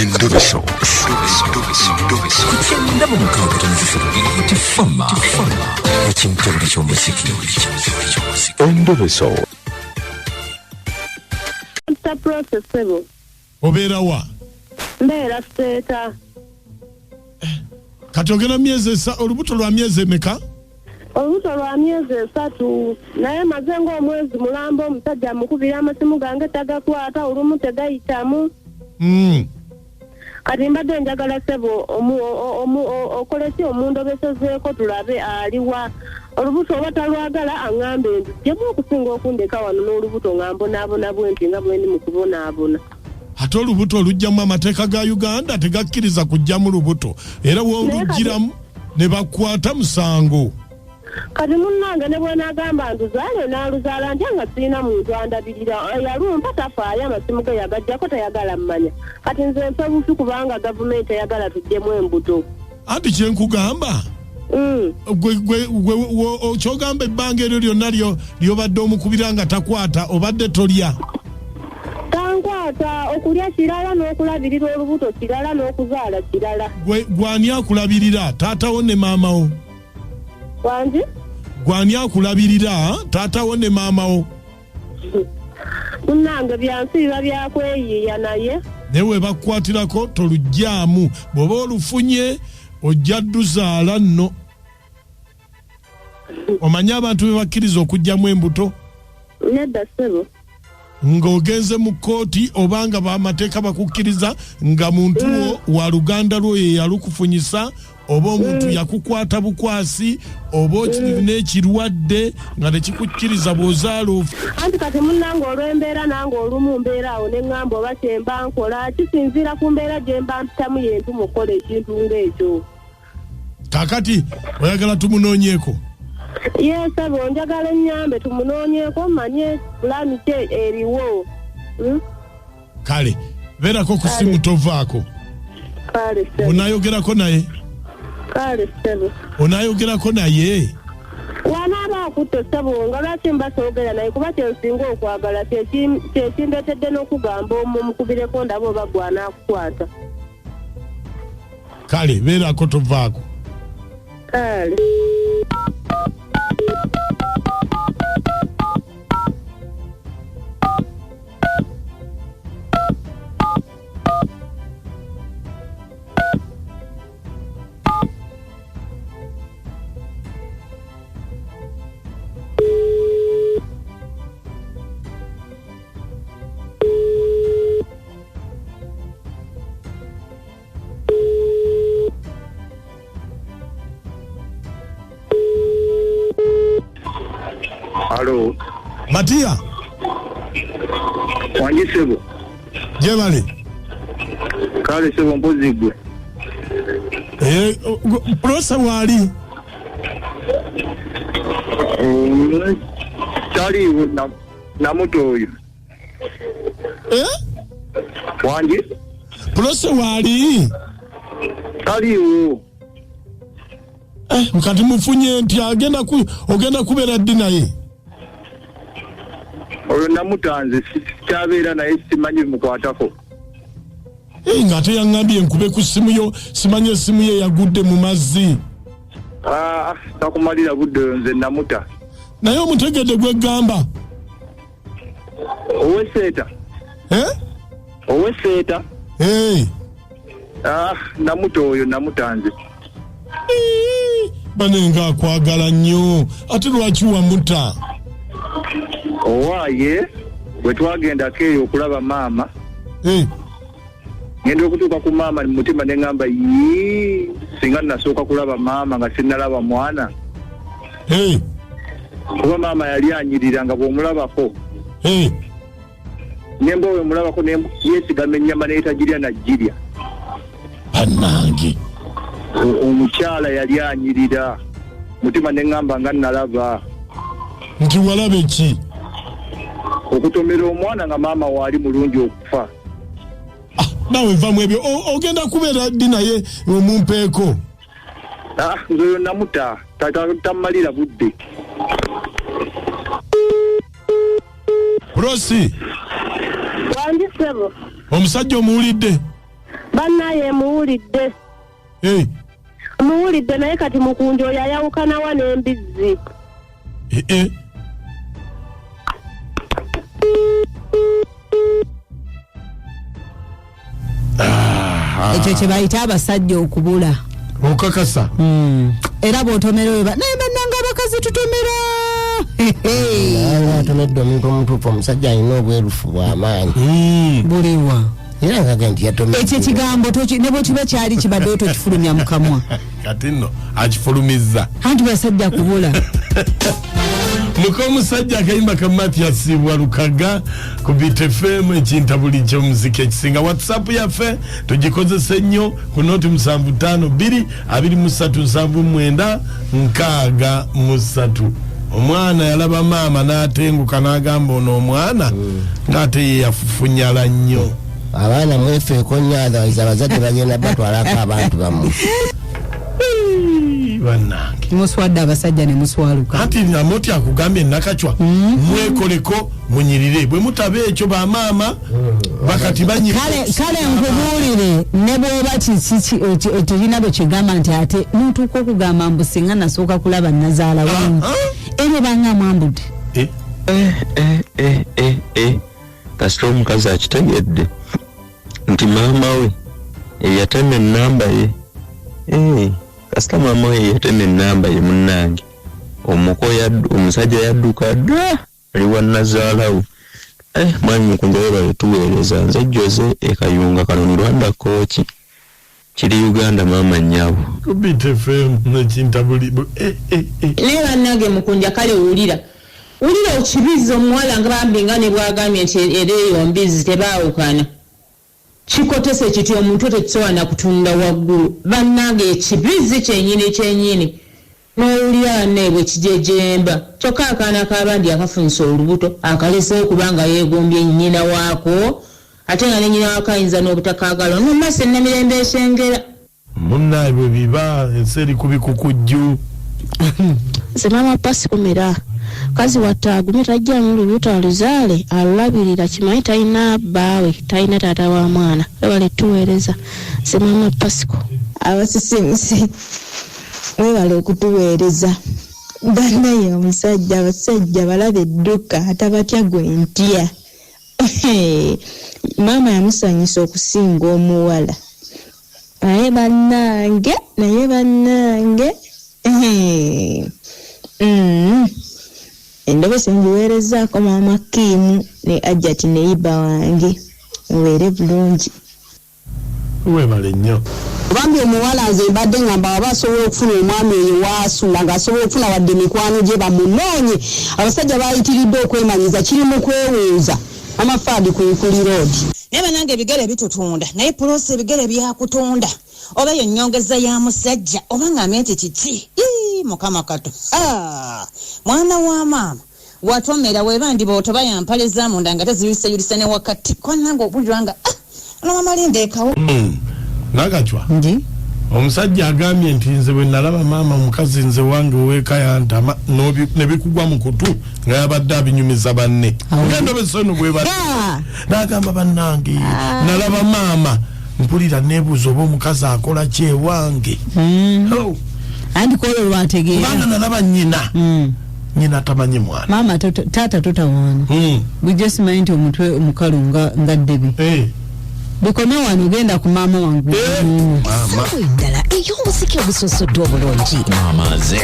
Endobeso. Kugenda mu mukago tifama. Ekintu eky'omuziki. Endobeso. Mr. Processable. Obeera wa? Mbeera Steeta. Kati ogenda olubuto lwa myezi emeka? Olubuto lwa myezi 3 naye maze ng'omwezi mulambo omusajja amukubira amasimu gange tagakwata olumu tegayitamu. Kati mbadde njagala ssebo okoleki omundobesezeeko tulabe aliwa. Olubuto oba talwagala aŋŋambe nzijjemu okusinga okundeka wano n'olubuto nga mbonaabona bwenti nga bwe ndi mu kubonaabona. Ate olubuto olugjamu amateeka ga Uganda tegakkiriza kujjamu lubuto era woolugiramu ne bakwata musango. Kati munnange ne bwe nagamba nduzaale n'aluzaala nja nga sirina muntu andabirira yalumpa tafaayo amasimu ge yagajjako tayagala mmanya. Kati nze mpebufi kubanga gavumenti eyagala tuggyemu embuto. Anti kyenkugamba kyogamba ebbanga eryo lyonna lyobadde omukubira nga takwata obadde tolya. Tankwata okulya kirala n'okulabirira olubuto kirala n'okuzaala kirala. Gwani akulabirira taatawo ne maamawo? Wangi? Gwani akulabirira taatawo ne maamawo? Munnange byansi biba byakweyiiya naye. Newe bakukwatirako tolugjamu bw'oba olufunye ojja dduzaala nno. Omanyi abantu be bakkiriza okugjamu embuto? Nedda ssebo. Ng'ogenze mu kkooti obanga bamateeka bakukkiriza nga muntu wo wa luganda lwo ye yalukufunyisa oba omuntu yakukwata bukwasi oba okiri n'ekirwadde nga tekikukkiriza bw'ozaala ofu. Anti kati munnange olw'embeera nange olumu mbeera awo ne ŋŋamba oba kyemba nkola kisinziira ku mbeera gye mba mpitamu yentu mukola ekintu ng'ekyo. Kaakati oyagala tumunoonyeeko? Ssebo njagala ennyambe tumunoonyeeko mmanye pulaani ki eriwo. Kale beerako ku simu tovaako. Kale ssebo. Onaayogerako naye? Kale ssebo. Onaayogerako naye? Wanaaba akutte ssebo nga lwaki mba soogera naye kuba kyensinga okwagala kyekindetedde n'okugamba omukubireko ndaba oba gwanaakukwata. Kale beerako tovaako. Kale. Halo. Matia. Wangi ssebo. Jebale. Kale ssebo mpozi gwe. Prosa wali. Taliwo na muto oyo. Wangi? Prosa wali. Taliwo. Kati mufunye nti ogenda kubeera ddi naye? Oyo namutanze kyabeera naye simanyi mukwatako. Ng'ate yaŋŋambye nkube ku simu yo simanyi essimu ye yagudde mu mazzi. Takumalira budde nze namuta. Naye omutegedde gweggamba? Oweseeta. Oweseeta. Namuta oyo namutanze. Bane nga akwagala nnyo ate lwaki wamuta? Owaaye bwe twagendako eyo okulaba maama ngenda okutuuka ku maama mu mutima ne ŋŋamba singa nasooka kulaba maama nga sinnalaba mwana. Kuba maama yali anyirira nga bw'omulabako nemba we mulabako yeesigama ennyama n'etagirya najjirya. Bannange omukyala yali anyirira mutima ne ŋŋamba nga nalaba. Nti walaba ki? Okutomera omwana nga maama waali mulungi okufa. Nawe vamu ebyo ogenda kubeera ddi naye omumpeeko? Nze oyo namuta tamalira budde. Prosi. Wangi ssebo. Omusajja omuwulidde? bannaye muwulidde. Muwulidde naye kati mukunjo yayawukanawa n'embizzi. Ekyo kye bayita abasajja okubula. Okakasa. Era bw'otomera naye bannanga abakazi tutomera. Atomedde omuntu omutuufu omusajja alina obwerufu bw'amaanyi. Buliwa. Era nga nti yatomedde. Ekyo ekigambo ne bwe kiba kyali kibadde otokifulumya mu kamwa. Kati nno akifulumizza. Anti basajja kubula. Mukomusajja akayimba ka Mathias Walukaga ku BTFM ekintabuli ky'omuziki ekisinga. WhatsApp yaffe tugikozese nnyo ku noti 752373 omwana yalaba maama n'atenguka n'agamba ono omwana ng'ate ye yafufunyala nnyo. Abaana mwefeeko nnyo abazadde bagenda batwalako abantu bammwe. Bannange muswadde abasajja ne muswaluka. Anti namoti akugambye nakachwa mwekoleko munyirire bwe mutabe ekyo ba maama bakati banyi kale nkubulire ne bwoba tulina bwe kigamba nti ate muntu ko kugamba mbusinga nasooka kulaba nazaala wange ebe banga mwambudde kasita omukazi akitegedde nti maama we eyatema ennamba ye kasita maama we yatema ennamba ye munnange omusajja yadduka dda ali wannazaalawo mwami mukunja we baletuweereza nze Jose ekayunga kano Rwanda Coach kiri Uganda maama nnyabo BTFM nekintabuli ne bannange mukunja kale wulira okibiza omuwala nga bambi nga ne bwagambye nti ereeyo mbizi tebaawukana kikotese kiti omuntu tekisobola kutunda waggulu bannange ekibizi kyennyini n'owulira neebwe kijejemba kyokka akaana k'abandi akafunisa olubuto akalesewo kubanga yeegombye nnyina waako ate nga ne nnyina waako ayinza n'obutakaagala nomasa ennamirembe esengera munnaye bwe biba ensi eri ku bikukujju nze maama Pasikomera kazi watagumye tajja mu lubuto aluzaale alulabirira kimanyi talina bbaawe talina taata wa mwana webale tuweereza nze maama Pasiko abasisimisi webale okutuweereza bannaye omusajja abasajja balabe edduka atabatya gwentya maama yamusanyusa okusinga omuwala naye bannange endobesa ngiweerezaako maama Kimu ne Ajati ne Iba wange mubeere bulungi webale nnyo bambi omuwala nze mbadde ngamba waba asobola okufuna omwami oyo waasula ng'asobola okufuna wadde mikwano gye bamunoonye abasajja bayitiridde okwemanyiza kiri mu kweweeza amafaadi ku roodi naye bannange ebigere bitutunda naye polosi ebigere byakutunda oba eyo nnyongeza ya musajja oba ng'amye nti kiki mukama kato mwana wa maama watomera weba ndi bw'otoba yampale zamunda nga teziyulisayulisa ne wakati kwanange obulirwanga olwamalinda ekawo nakachwa omusajja agambye nti nze bwe nalaba maama mukazi nze wange ow'eka yantama ne bikugwa mu kutu nga yabadde abinyumiza banne ng'endobeso eno bwe bati n'agamba bannange nalaba maama mpulira neebuuza oba omukazi akola ki ewange andi kwolwo lwategeera kubanga nalaba nnyina tamanyi mwana maama taata totawaana bujja simanyi nti omutwe omukalu nga ddebi bukome wano genda ku maama wangu endala ey'omuziki ogusosodde obulungi amaze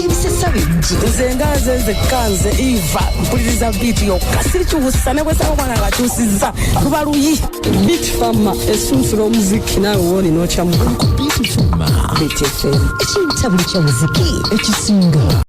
ebisesa bingi nze ngaze nze kanze Eva mpuliriza biiti yokka sirikiwusa ne bwesaba omwana ngakyusizza kuba luyi biiti fama esunsula omuziki naawe wooli n'okyamuka BTFM ekintabuli ky'omuziki ekisinga